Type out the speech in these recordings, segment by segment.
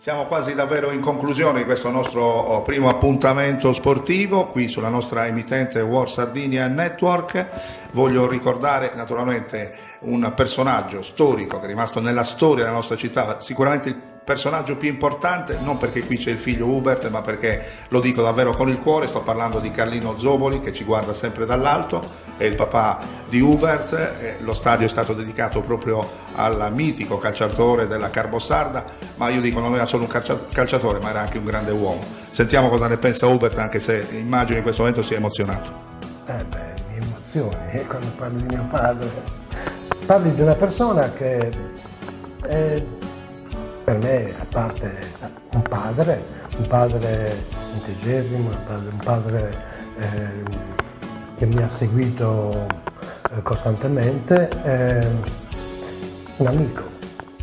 Siamo quasi davvero in conclusione di questo nostro primo appuntamento sportivo qui sulla nostra emittente World Sardinia Network. Voglio ricordare naturalmente un personaggio storico che è rimasto nella storia della nostra città, sicuramente il personaggio più importante, non perché qui c'è il figlio Hubert, ma perché lo dico davvero con il cuore. Sto parlando di Carlino Zoboli, che ci guarda sempre dall'alto, è il papà di Hubert. Lo stadio è stato dedicato proprio al mitico calciatore della Carbosarda, ma io dico non era solo un calciatore, ma era anche un grande uomo. Sentiamo cosa ne pensa Hubert, anche se immagino in questo momento sia emozionato. Mi emozioni quando parli di mio padre. Parli di una persona che per me, a parte un padre integerrimo, un padre che mi ha seguito costantemente, un amico,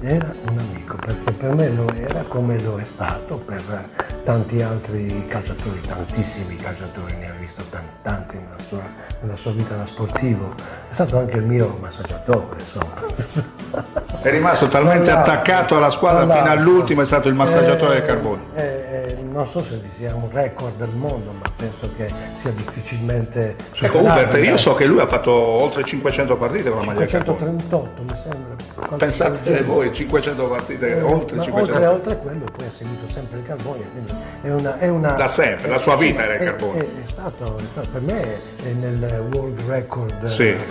era un amico, perché per me lo era come lo è stato per tanti altri calciatori, tantissimi calciatori, ne ha visto tanti nella sua vita da sportivo. È stato anche il mio massaggiatore, insomma. È rimasto talmente attaccato alla squadra fino all'ultimo, è stato il massaggiatore del Carboni. Non so se vi sia un record del mondo, ma penso che sia difficilmente superato. Ecco Hubert, io so che lui ha fatto oltre 500 partite con la maglia Carboni. 538 mi sembra. Pensate voi, 500 partite, oltre 500. Oltre quello poi ha seguito sempre il Carboni, quindi è una da sempre, la sua vita era il Carboni. È stato per me è nel world record. Sì, in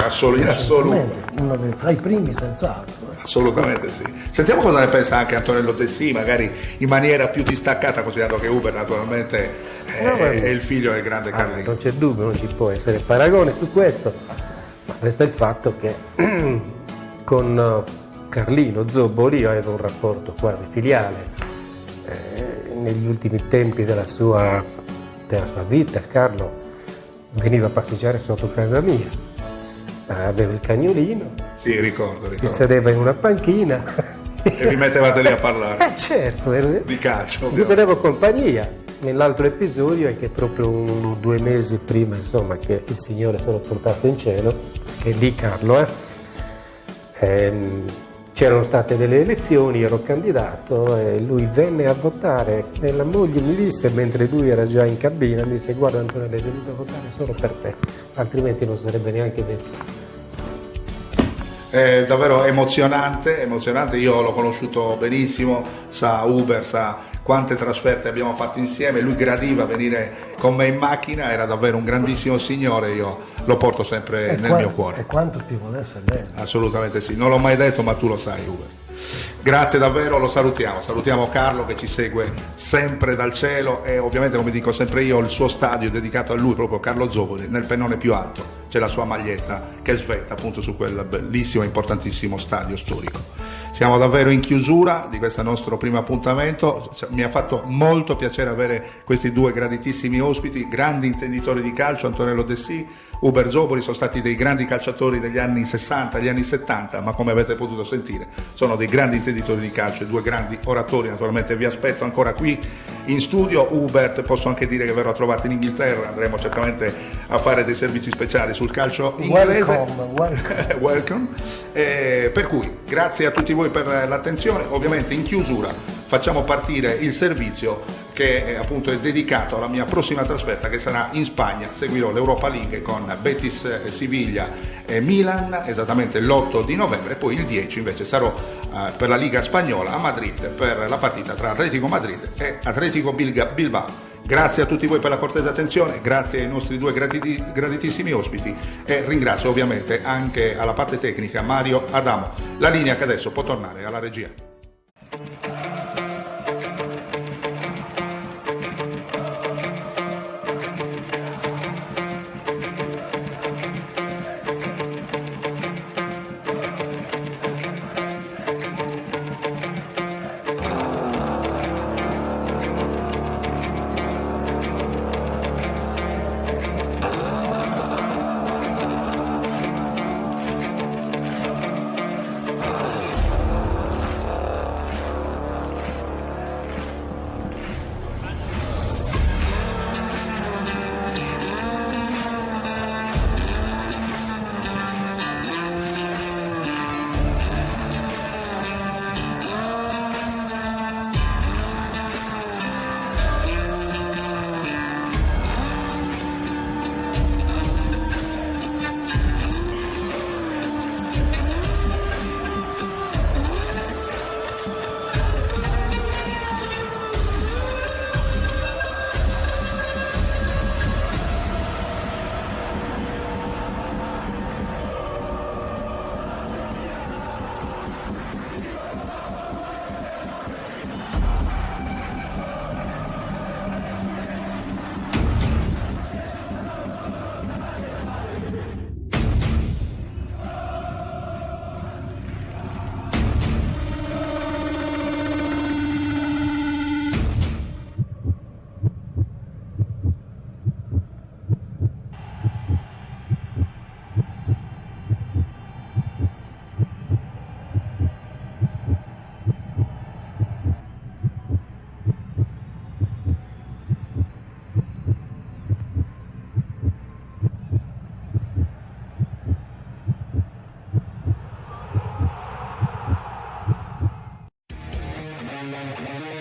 assoluto. Uno fra i primi senz'altro. Assolutamente sì. Sentiamo cosa ne pensa anche Antonello Dessì, magari in maniera più distaccata, considerando che Hubert naturalmente è il figlio del grande Carlino. Non c'è dubbio, non ci può essere paragone su questo, ma resta il fatto che con Carlino Zoboli io avevo un rapporto quasi filiale. Negli ultimi tempi della sua vita Carlo veniva a passeggiare sotto casa mia, aveva il cagnolino, sì, ricordo. Si sedeva in una panchina e vi mettevate lì a parlare certo, di calcio. Vi tenevo compagnia. Nell'altro episodio è che proprio 2 mesi prima, insomma, che il Signore se lo portasse in cielo, che lì Carlo c'erano state delle elezioni, ero candidato e lui venne a votare e la moglie mi disse, mentre lui era già in cabina, mi disse: guarda Antonello, hai venuto a votare solo per te, altrimenti non sarebbe neanche venuto. È davvero emozionante, io l'ho conosciuto benissimo, sa Hubert, sa quante trasferte abbiamo fatto insieme, lui gradiva venire con me in macchina, era davvero un grandissimo signore, io lo porto sempre nel mio cuore. E quanto ti volesse bene. Assolutamente sì, non l'ho mai detto, ma tu lo sai Hubert. Grazie davvero, lo salutiamo Carlo che ci segue sempre dal cielo e ovviamente, come dico sempre io, il suo stadio è dedicato a lui, proprio Carlo Zoboli, nel pennone più alto c'è la sua maglietta che svetta appunto su quel bellissimo e importantissimo stadio storico. Siamo davvero in chiusura di questo nostro primo appuntamento, mi ha fatto molto piacere avere questi 2 graditissimi ospiti, grandi intenditori di calcio, Antonello Dessì, Hubert Zoboli, sono stati dei grandi calciatori degli anni 60, gli anni 70, ma come avete potuto sentire sono dei grandi intenditori di calcio e 2 grandi oratori. Naturalmente vi aspetto ancora qui in studio. Hubert, posso anche dire che verrò a trovarti in Inghilterra, andremo certamente a fare dei servizi speciali sul calcio inglese. Welcome. Per cui grazie a tutti voi per l'attenzione. Ovviamente in chiusura facciamo partire il servizio che appunto è dedicato alla mia prossima trasferta, che sarà in Spagna. Seguirò l'Europa League con Betis, Siviglia e Milan esattamente l'8 di novembre, poi il 10 invece sarò per la Liga Spagnola a Madrid per la partita tra Atletico Madrid e Atletico Bilbao. Grazie a tutti voi per la cortese attenzione, grazie ai nostri 2 graditissimi ospiti e ringrazio ovviamente anche alla parte tecnica Mario Adamo. La linea che adesso può tornare alla regia. Ciao.